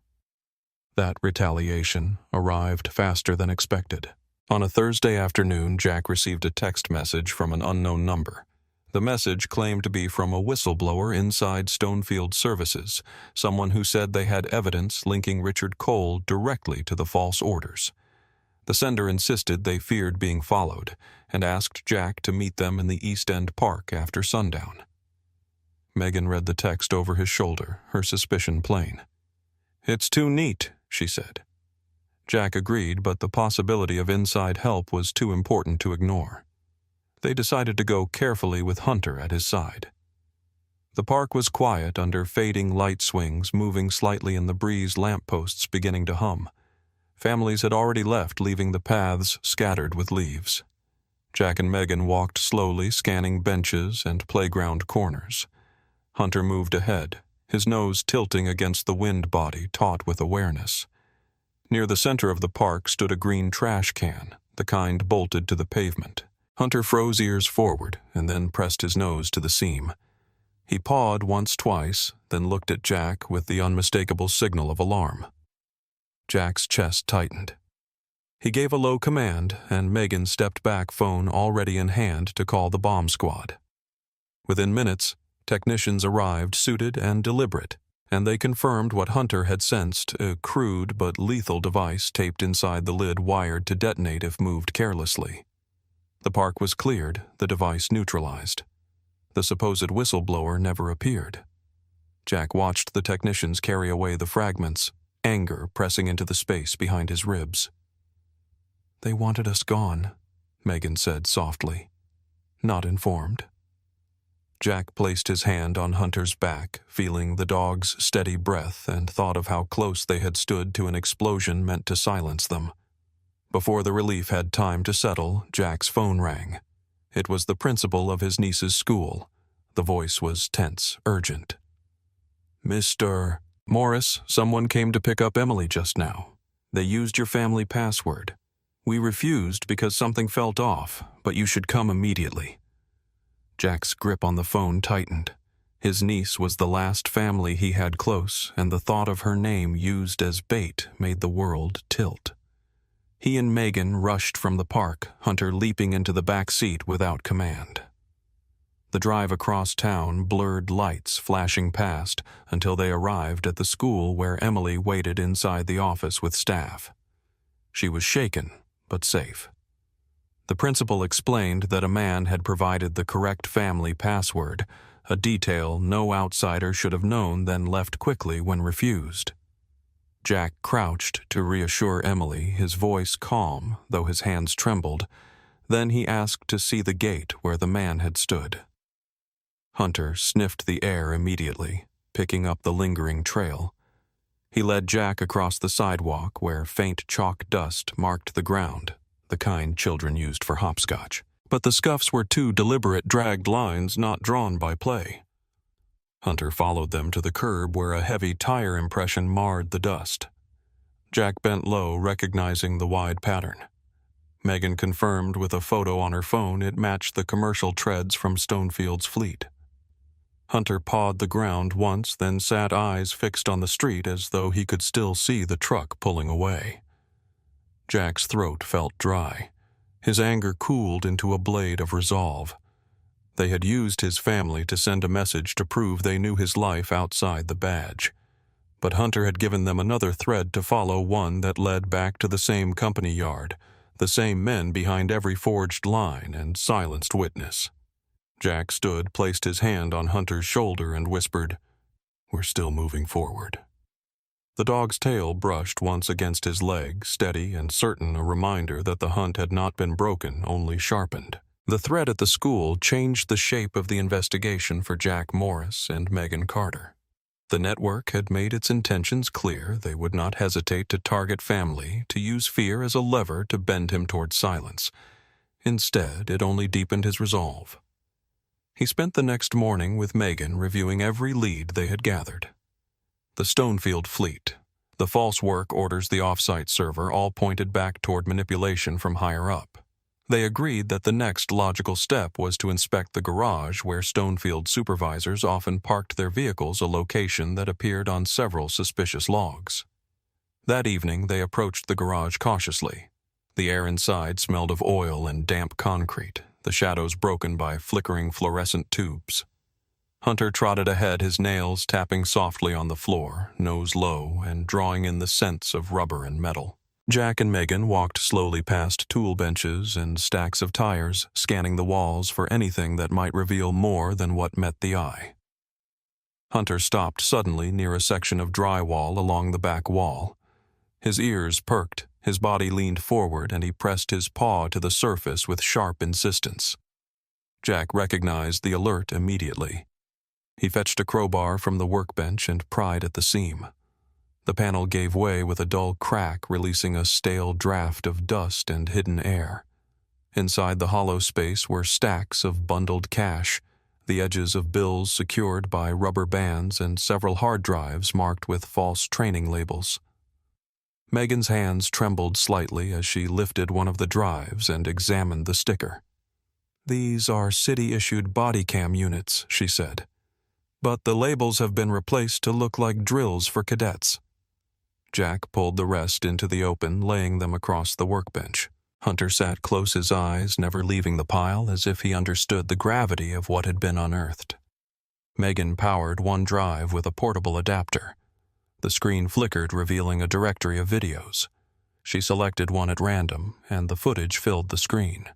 That retaliation arrived faster than expected. On a Thursday afternoon, Jack received a text message from an unknown number. The message claimed to be from a whistleblower inside Stonefield Services, someone who said they had evidence linking Richard Cole directly to the false orders. The sender insisted they feared being followed, and asked Jack to meet them in the East End Park after sundown. Megan read the text over his shoulder, her suspicion plain. "It's too neat," she said. Jack agreed, but the possibility of inside help was too important to ignore. They decided to go carefully with Hunter at his side. The park was quiet under fading light swings moving slightly in the breeze, lampposts beginning to hum. Families had already left, leaving the paths scattered with leaves. Jack and Megan walked slowly, scanning benches and playground corners. Hunter moved ahead, his nose tilting against the wind body, taut with awareness. Near the center of the park stood a green trash can, the kind bolted to the pavement. Hunter froze ears forward and then pressed his nose to the seam. He pawed once, twice, then looked at Jack with the unmistakable signal of alarm. Jack's chest tightened. He gave a low command, and Megan stepped back, phone already in hand, to call the bomb squad. Within minutes, technicians arrived, suited and deliberate, and they confirmed what Hunter had sensed, a crude but lethal device taped inside the lid, wired to detonate if moved carelessly. The park was cleared, the device neutralized. The supposed whistleblower never appeared. Jack watched the technicians carry away the fragments, anger pressing into the space behind his ribs. "They wanted us gone," Megan said softly. "Not informed." Jack placed his hand on Hunter's back, feeling the dog's steady breath, and thought of how close they had stood to an explosion meant to silence them. Before the relief had time to settle, Jack's phone rang. It was the principal of his niece's school. The voice was tense, urgent. "Mr. Morris, someone came to pick up Emily just now. They used your family password. We refused because something felt off, but you should come immediately." Jack's grip on the phone tightened. His niece was the last family he had close, and the thought of her name used as bait made the world tilt. He and Megan rushed from the park, Hunter leaping into the back seat without command. The drive across town blurred lights flashing past until they arrived at the school where Emily waited inside the office with staff. She was shaken, but safe. The principal explained that a man had provided the correct family password, a detail no outsider should have known, then left quickly when refused. Jack crouched to reassure Emily, his voice calm, though his hands trembled. Then he asked to see the gate where the man had stood. Hunter sniffed the air immediately, picking up the lingering trail. He led Jack across the sidewalk where faint chalk dust marked the ground, the kind children used for hopscotch. but the scuffs were two deliberate dragged lines not drawn by play. Hunter followed them to the curb where a heavy tire impression marred the dust. Jack bent low, recognizing the wide pattern. Megan confirmed with a photo on her phone it matched the commercial treads from Stonefield's fleet. Hunter pawed the ground once, then sat eyes fixed on the street as though he could still see the truck pulling away. Jack's throat felt dry. His anger cooled into a blade of resolve. They had used his family to send a message to prove they knew his life outside the badge. But Hunter had given them another thread to follow, one that led back to the same company yard, the same men behind every forged line and silenced witness. Jack stood, placed his hand on Hunter's shoulder, and whispered, "We're still moving forward." The dog's tail brushed once against his leg, steady and certain, a reminder that the hunt had not been broken, only sharpened. The threat at the school changed the shape of the investigation for Jack Morris and Megan Carter. The network had made its intentions clear. They would not hesitate to target family, to use fear as a lever to bend him toward silence. Instead, it only deepened his resolve. He spent the next morning with Megan reviewing every lead they had gathered. The Stonefield fleet, the false work orders, the off-site server, all pointed back toward manipulation from higher up. They agreed that the next logical step was to inspect the garage where Stonefield supervisors often parked their vehicles, a location that appeared on several suspicious logs. That evening, they approached the garage cautiously. The air inside smelled of oil and damp concrete, the shadows broken by flickering fluorescent tubes. Hunter trotted ahead, his nails tapping softly on the floor, nose low, and drawing in the scents of rubber and metal. Jack and Megan walked slowly past tool benches and stacks of tires, scanning the walls for anything that might reveal more than what met the eye. Hunter stopped suddenly near a section of drywall along the back wall. His ears perked, his body leaned forward, and he pressed his paw to the surface with sharp insistence. Jack recognized the alert immediately. He fetched a crowbar from the workbench and pried at the seam. The panel gave way with a dull crack, releasing a stale draft of dust and hidden air. Inside the hollow space were stacks of bundled cash, the edges of bills secured by rubber bands, and several hard drives marked with false training labels. Megan's hands trembled slightly as she lifted one of the drives and examined the sticker. "These are city-issued body cam units," she said. "But the labels have been replaced to look like drills for cadets." Jack pulled the rest into the open, laying them across the workbench. Hunter sat close, his eyes never leaving the pile, as if he understood the gravity of what had been unearthed. Megan powered one drive with a portable adapter. The screen flickered, revealing a directory of videos. She selected one at random, and the footage filled the screen.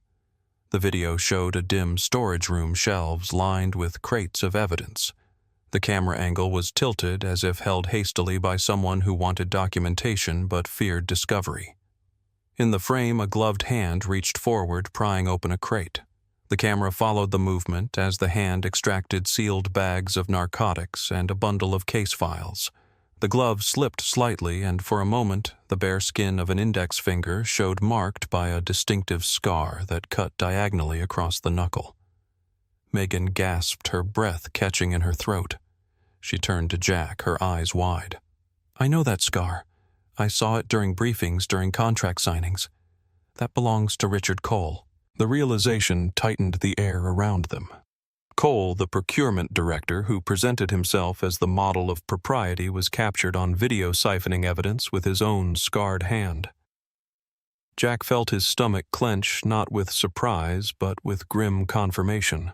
The video showed a dim storage room, shelves lined with crates of evidence. The camera angle was tilted as if held hastily by someone who wanted documentation but feared discovery. In the frame, a gloved hand reached forward, prying open a crate. The camera followed the movement as the hand extracted sealed bags of narcotics and a bundle of case files. The glove slipped slightly, and for a moment, the bare skin of an index finger showed marked by a distinctive scar that cut diagonally across the knuckle. Megan gasped, her breath catching in her throat. She turned to Jack, her eyes wide. "I know that scar. I saw it during briefings, during contract signings. That belongs to Richard Cole." The realization tightened the air around them. Cole, the procurement director who presented himself as the model of propriety, was captured on video siphoning evidence with his own scarred hand. Jack felt his stomach clench, not with surprise, but with grim confirmation.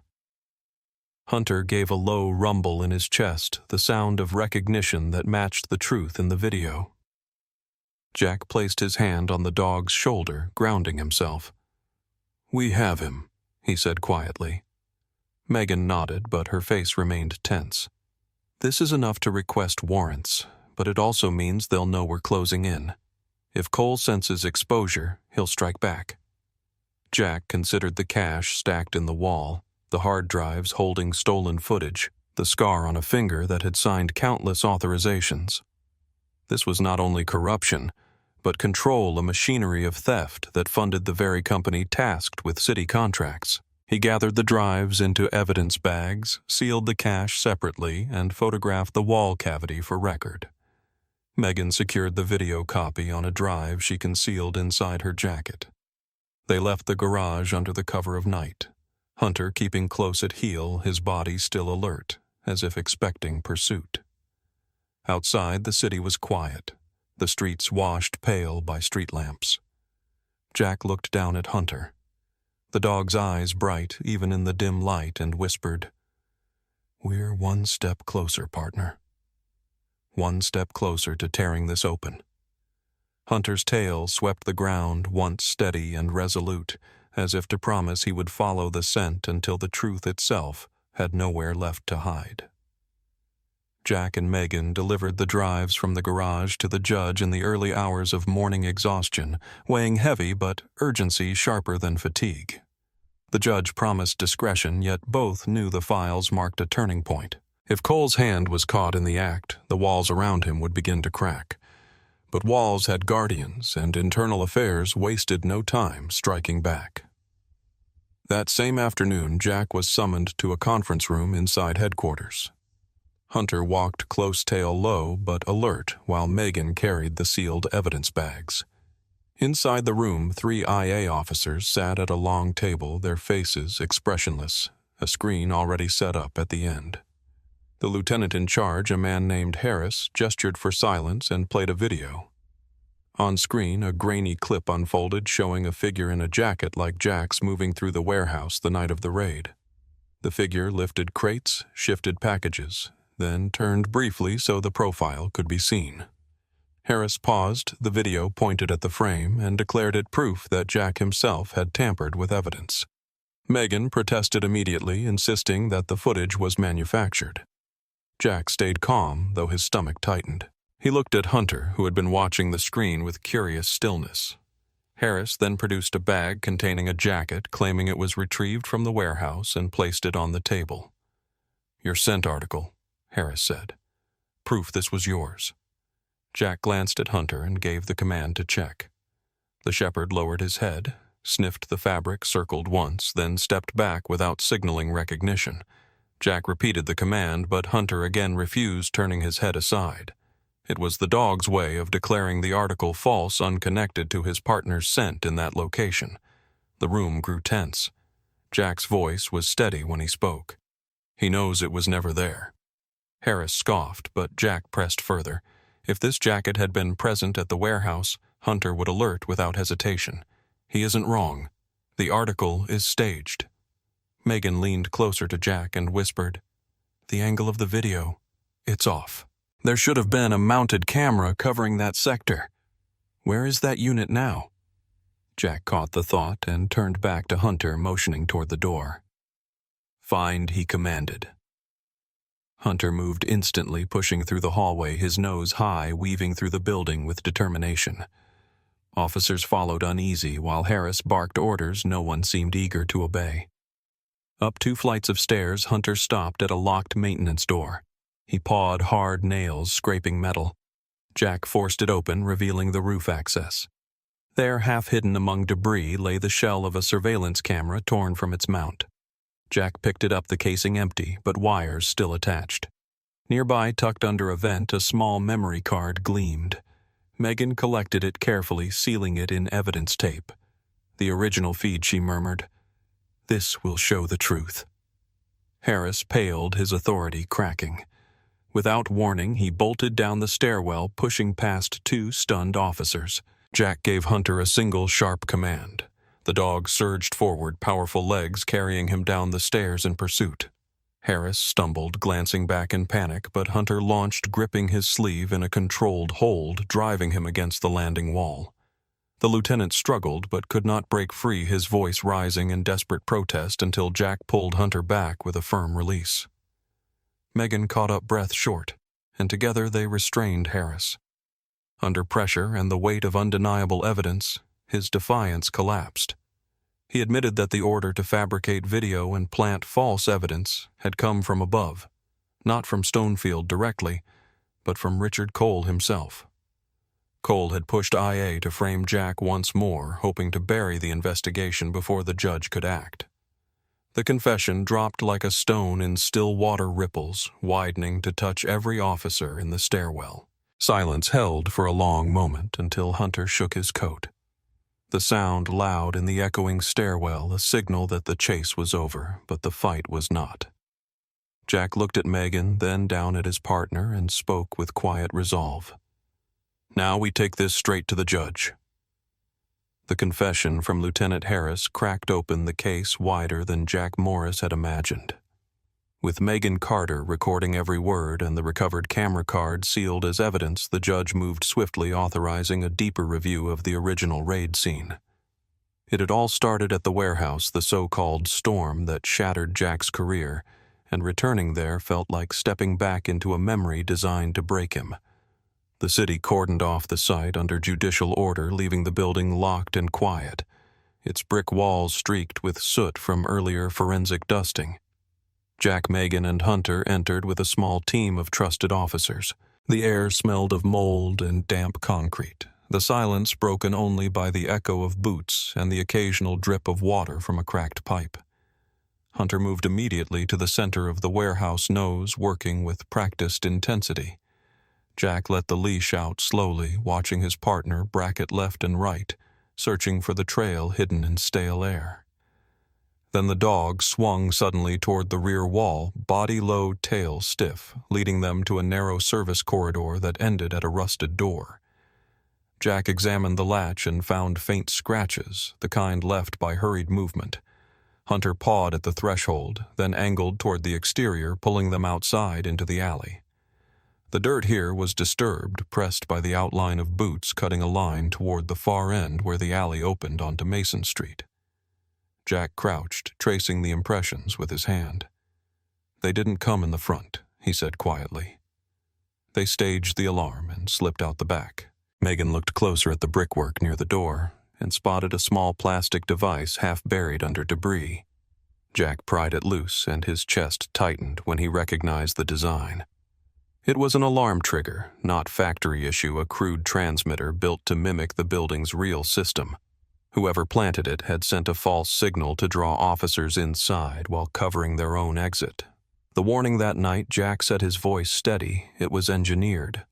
Hunter gave a low rumble in his chest, the sound of recognition that matched the truth in the video. Jack placed his hand on the dog's shoulder, grounding himself. "We have him," he said quietly. Megan nodded, but her face remained tense. "This is enough to request warrants, but it also means they'll know we're closing in. If Cole senses exposure, he'll strike back." Jack considered the cash stacked in the wall, the hard drives holding stolen footage, the scar on a finger that had signed countless authorizations. This was not only corruption, but control a machinery of theft that funded the very company tasked with city contracts. He gathered the drives into evidence bags, sealed the cash separately, and photographed the wall cavity for record. Megan secured the video copy on a drive she concealed inside her jacket. They left the garage under the cover of night, Hunter keeping close at heel, his body still alert, as if expecting pursuit. Outside, the city was quiet, the streets washed pale by street lamps. Jack looked down at Hunter, the dog's eyes bright even in the dim light, and whispered, "We're one step closer, partner. One step closer to tearing this open." Hunter's tail swept the ground, once steady and resolute, as if to promise he would follow the scent until the truth itself had nowhere left to hide. Jack and Megan delivered the drives from the garage to the judge in the early hours of morning exhaustion, weighing heavy but urgency sharper than fatigue. The judge promised discretion, yet both knew the files marked a turning point. If Cole's hand was caught in the act, the walls around him would begin to crack. But walls had guardians, and internal affairs wasted no time striking back. That same afternoon, Jack was summoned to a conference room inside headquarters. Hunter walked close tail low but alert while Megan carried the sealed evidence bags. Inside the room, 3 IA officers sat at a long table, their faces expressionless, a screen already set up at the end. The lieutenant in charge, a man named Harris, gestured for silence and played a video. On screen, a grainy clip unfolded showing a figure in a jacket like Jack's moving through the warehouse the night of the raid. The figure lifted crates, shifted packages, then turned briefly so the profile could be seen. Harris paused, the video pointed at the frame, and declared it proof that Jack himself had tampered with evidence. Megan protested immediately, insisting that the footage was manufactured. Jack stayed calm, though his stomach tightened. He looked at Hunter, who had been watching the screen with curious stillness. Harris then produced a bag containing a jacket, claiming it was retrieved from the warehouse, and placed it on the table. "Your scent article," Harris said. "Proof this was yours." Jack glanced at Hunter and gave the command to check. The shepherd lowered his head, sniffed the fabric, circled once, then stepped back without signaling recognition. Jack repeated the command, but Hunter again refused, turning his head aside. It was the dog's way of declaring the article false, unconnected to his partner's scent in that location. The room grew tense. Jack's voice was steady when he spoke. "He knows it was never there." Harris scoffed, but Jack pressed further. If this jacket had been present at the warehouse, Hunter would alert without hesitation. "He isn't wrong. The article is staged." Megan leaned closer to Jack and whispered, "The angle of the video, it's off. There should have been a mounted camera covering that sector. Where is that unit now?" Jack caught the thought and turned back to Hunter, motioning toward the door. "Find," he commanded. Hunter moved instantly, pushing through the hallway, his nose high, weaving through the building with determination. Officers followed uneasy, while Harris barked orders no one seemed eager to obey. Up 2 flights of stairs, Hunter stopped at a locked maintenance door. He pawed hard nails, scraping metal. Jack forced it open, revealing the roof access. There, half hidden among debris, lay the shell of a surveillance camera torn from its mount. Jack picked it up, the casing empty, but wires still attached. Nearby, tucked under a vent, a small memory card gleamed. Megan collected it carefully, sealing it in evidence tape. "The original feed," she murmured. "This will show the truth." Harris paled, his authority cracking. Without warning, he bolted down the stairwell, pushing past 2 stunned officers. Jack gave Hunter a single sharp command. The dog surged forward, powerful legs carrying him down the stairs in pursuit. Harris stumbled, glancing back in panic, but Hunter launched, gripping his sleeve in a controlled hold, driving him against the landing wall. The lieutenant struggled, but could not break free, his voice rising in desperate protest until Jack pulled Hunter back with a firm release. Megan caught up breath short, and together they restrained Harris. Under pressure and the weight of undeniable evidence, his defiance collapsed. He admitted that the order to fabricate video and plant false evidence had come from above, not from Stonefield directly, but from Richard Cole himself. Cole had pushed IA to frame Jack once more, hoping to bury the investigation before the judge could act. The confession dropped like a stone in still water ripples, widening to touch every officer in the stairwell. Silence held for a long moment until Hunter shook his coat. The sound loud in the echoing stairwell, a signal that the chase was over, but the fight was not. Jack looked at Megan, then down at his partner, and spoke with quiet resolve. "Now we take this straight to the judge." The confession from Lieutenant Harris cracked open the case wider than Jack Morris had imagined. With Megan Carter recording every word and the recovered camera card sealed as evidence, the judge moved swiftly, authorizing a deeper review of the original raid scene. It had all started at the warehouse, the so-called storm that shattered Jack's career, and returning there felt like stepping back into a memory designed to break him. The city cordoned off the site under judicial order, leaving the building locked and quiet, its brick walls streaked with soot from earlier forensic dusting. Jack, Megan, and Hunter entered with a small team of trusted officers. The air smelled of mold and damp concrete, the silence broken only by the echo of boots and the occasional drip of water from a cracked pipe. Hunter moved immediately to the center of the warehouse nose, working with practiced intensity. Jack let the leash out slowly, watching his partner bracket left and right, searching for the trail hidden in stale air. Then the dog swung suddenly toward the rear wall, body low, tail stiff, leading them to a narrow service corridor that ended at a rusted door. Jack examined the latch and found faint scratches, the kind left by hurried movement. Hunter pawed at the threshold, then angled toward the exterior, pulling them outside into the alley. The dirt here was disturbed, pressed by the outline of boots cutting a line toward the far end where the alley opened onto Mason Street. Jack crouched, tracing the impressions with his hand. "They didn't come in the front," he said quietly. They staged the alarm and slipped out the back. Megan looked closer at the brickwork near the door and spotted a small plastic device half buried under debris. Jack pried it loose, and his chest tightened when he recognized the design. It was an alarm trigger, not factory issue, a crude transmitter built to mimic the building's real system. Whoever planted it had sent a false signal to draw officers inside while covering their own exit. The warning that night, Jack set his voice steady. It was engineered.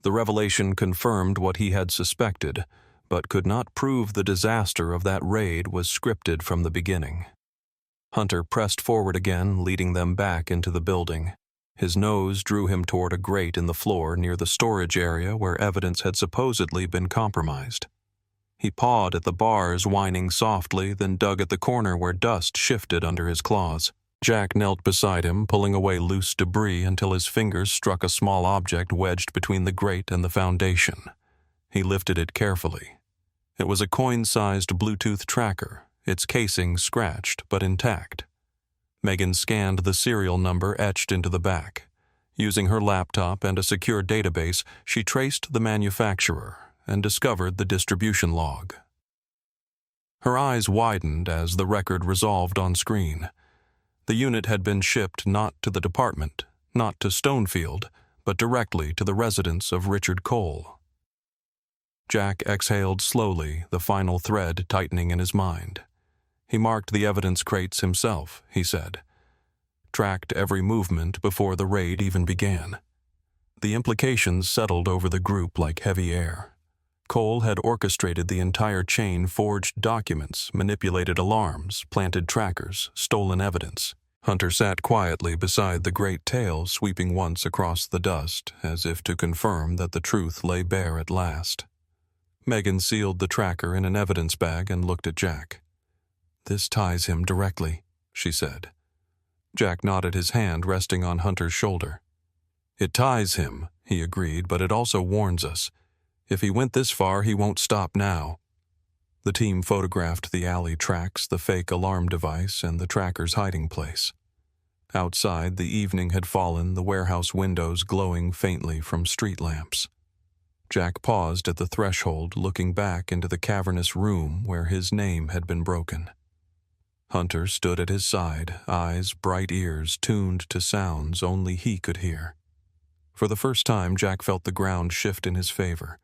The revelation confirmed what he had suspected, but could not prove the disaster of that raid was scripted from the beginning. Hunter pressed forward again, leading them back into the building. His nose drew him toward a grate in the floor near the storage area where evidence had supposedly been compromised. He pawed at the bars, whining softly, then dug at the corner where dust shifted under his claws. Jack knelt beside him, pulling away loose debris until his fingers struck a small object wedged between the grate and the foundation. He lifted it carefully. It was a coin-sized Bluetooth tracker, its casing scratched but intact. Megan scanned the serial number etched into the back. Using her laptop and a secure database, she traced the manufacturer and discovered the distribution log. Her eyes widened as the record resolved on screen. The unit had been shipped not to the department, not to Stonefield, but directly to the residence of Richard Cole. Jack exhaled slowly, the final thread tightening in his mind. He marked the evidence crates himself, he said. Tracked every movement before the raid even began. The implications settled over the group like heavy air. Cole had orchestrated the entire chain, forged documents, manipulated alarms, planted trackers, stolen evidence. Hunter sat quietly beside the great tail, sweeping once across the dust, as if to confirm that the truth lay bare at last. Megan sealed the tracker in an evidence bag and looked at Jack. "This ties him directly," she said. Jack nodded, his hand resting on Hunter's shoulder. "It ties him," he agreed, "but it also warns us. If he went this far, he won't stop now." The team photographed the alley tracks, the fake alarm device, and the tracker's hiding place. Outside, the evening had fallen, the warehouse windows glowing faintly from street lamps. Jack paused at the threshold, looking back into the cavernous room where his name had been broken. Hunter stood at his side, eyes, bright ears tuned to sounds only he could hear. For the first time, Jack felt the ground shift in his favor.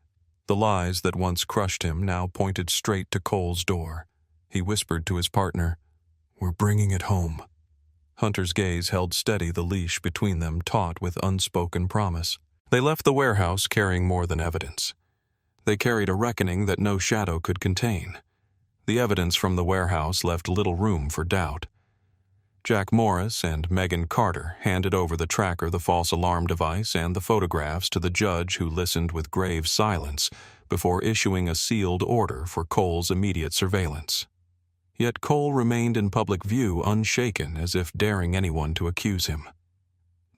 The lies that once crushed him now pointed straight to Cole's door. He whispered to his partner, "We're bringing it home." Hunter's gaze held steady the leash between them, taut with unspoken promise. They left the warehouse carrying more than evidence. They carried a reckoning that no shadow could contain. The evidence from the warehouse left little room for doubt. Jack Morris and Megan Carter handed over the tracker, the false alarm device, and the photographs to the judge, who listened with grave silence before issuing a sealed order for Cole's immediate surveillance. Yet Cole remained in public view, unshaken, as if daring anyone to accuse him.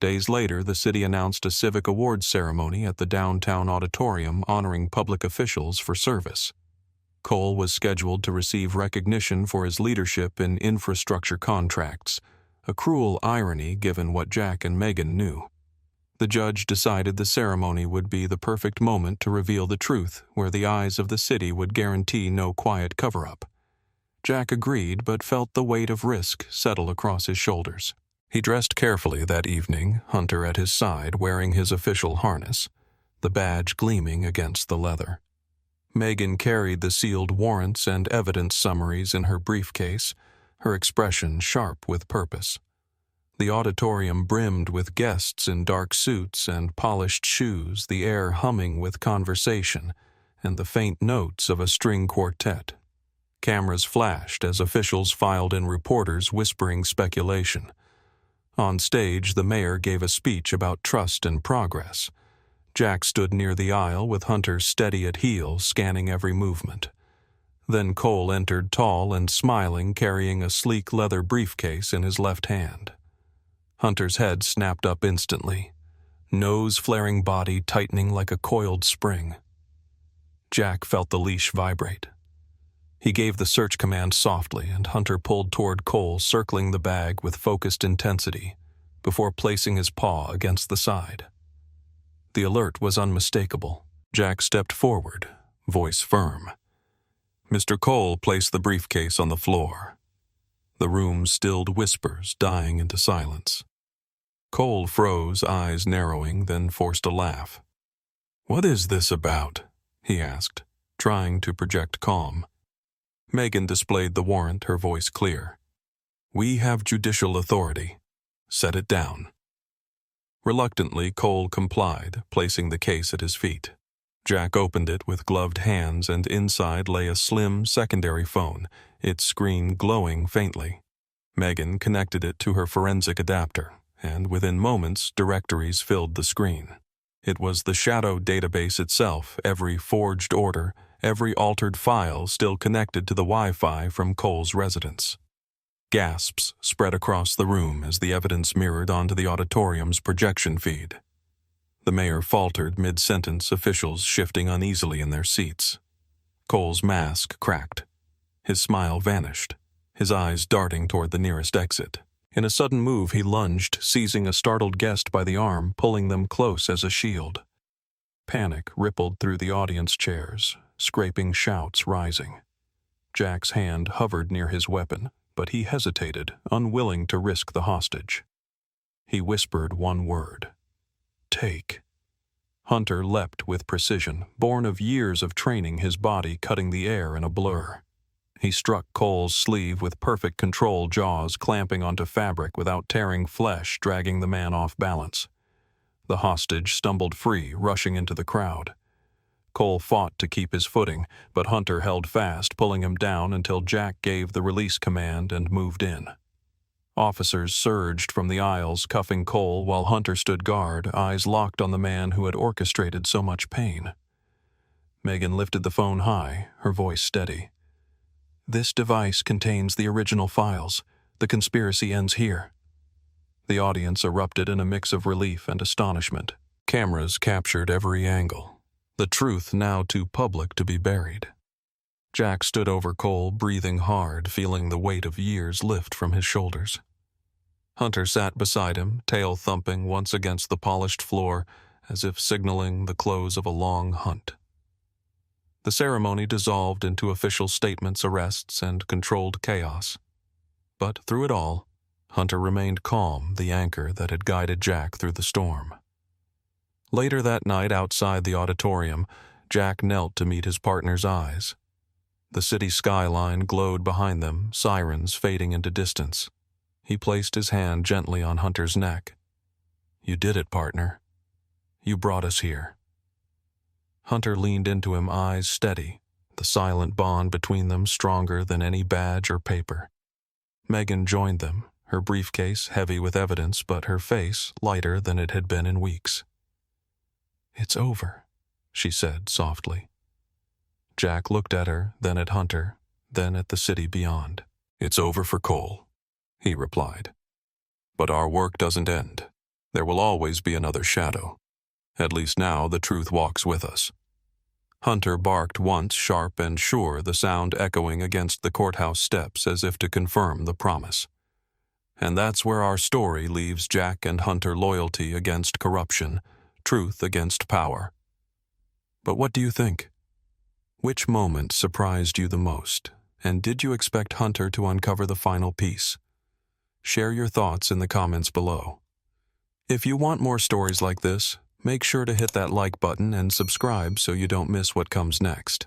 Days later, the city announced a civic awards ceremony at the downtown auditorium honoring public officials for service. Cole was scheduled to receive recognition for his leadership in infrastructure contracts, a cruel irony given what Jack and Megan knew. The judge decided the ceremony would be the perfect moment to reveal the truth, where the eyes of the city would guarantee no quiet cover-up. Jack agreed, but felt the weight of risk settle across his shoulders. He dressed carefully that evening, Hunter at his side wearing his official harness, the badge gleaming against the leather. Megan carried the sealed warrants and evidence summaries in her briefcase, her expression sharp with purpose. The auditorium brimmed with guests in dark suits and polished shoes, the air humming with conversation and the faint notes of a string quartet. Cameras flashed as officials filed in, reporters whispering speculation. On stage, the mayor gave a speech about trust and progress. Jack stood near the aisle with Hunter steady at heel, scanning every movement. Then Cole entered, tall and smiling, carrying a sleek leather briefcase in his left hand. Hunter's head snapped up instantly, nose flaring, body tightening like a coiled spring. Jack felt the leash vibrate. He gave the search command softly, and Hunter pulled toward Cole, circling the bag with focused intensity, before placing his paw against the side. The alert was unmistakable. Jack stepped forward, voice firm. Mr. Cole placed the briefcase on the floor. The room stilled, whispers dying into silence. Cole froze, eyes narrowing, then forced a laugh. "What is this about?" he asked, trying to project calm. Megan displayed the warrant, her voice clear. "We have judicial authority. Set it down." Reluctantly, Cole complied, placing the case at his feet. Jack opened it with gloved hands, and inside lay a slim secondary phone, its screen glowing faintly. Megan connected it to her forensic adapter, and within moments, directories filled the screen. It was the Shadow database itself, every forged order, every altered file still connected to the Wi-Fi from Cole's residence. Gasps spread across the room as the evidence mirrored onto the auditorium's projection feed. The mayor faltered mid-sentence, officials shifting uneasily in their seats. Cole's mask cracked. His smile vanished, his eyes darting toward the nearest exit. In a sudden move, he lunged, seizing a startled guest by the arm, pulling them close as a shield. Panic rippled through the audience chairs, scraping shouts rising. Jack's hand hovered near his weapon, but he hesitated, unwilling to risk the hostage. He whispered one word. "Take." Hunter leapt with precision, born of years of training, his body cutting the air in a blur. He struck Cole's sleeve with perfect control, jaws clamping onto fabric without tearing flesh, dragging the man off balance. The hostage stumbled free, rushing into the crowd. Cole fought to keep his footing, but Hunter held fast, pulling him down until Jack gave the release command and moved in. Officers surged from the aisles, cuffing Cole, while Hunter stood guard, eyes locked on the man who had orchestrated so much pain. Megan lifted the phone high, her voice steady. "This device contains the original files. The conspiracy ends here." The audience erupted in a mix of relief and astonishment. Cameras captured every angle. The truth now too public to be buried. Jack stood over Cole, breathing hard, feeling the weight of years lift from his shoulders. Hunter sat beside him, tail thumping once against the polished floor, as if signaling the close of a long hunt. The ceremony dissolved into official statements, arrests, and controlled chaos. But through it all, Hunter remained calm, the anchor that had guided Jack through the storm. Later that night outside the auditorium, Jack knelt to meet his partner's eyes. The city skyline glowed behind them, sirens fading into distance. He placed his hand gently on Hunter's neck. "You did it, partner. You brought us here." Hunter leaned into him, eyes steady, the silent bond between them stronger than any badge or paper. Megan joined them, her briefcase heavy with evidence, but her face lighter than it had been in weeks. "It's over," she said softly. Jack looked at her, then at Hunter, then at the city beyond. "It's over for Cole," he replied. "But our work doesn't end. There will always be another shadow. At least now the truth walks with us." Hunter barked once, sharp and sure, the sound echoing against the courthouse steps as if to confirm the promise. And that's where our story leaves Jack and Hunter: loyalty against corruption, truth against power. But what do you think? Which moment surprised you the most, and did you expect Hunter to uncover the final piece? Share your thoughts in the comments below. If you want more stories like this, make sure to hit that like button and subscribe so you don't miss what comes next.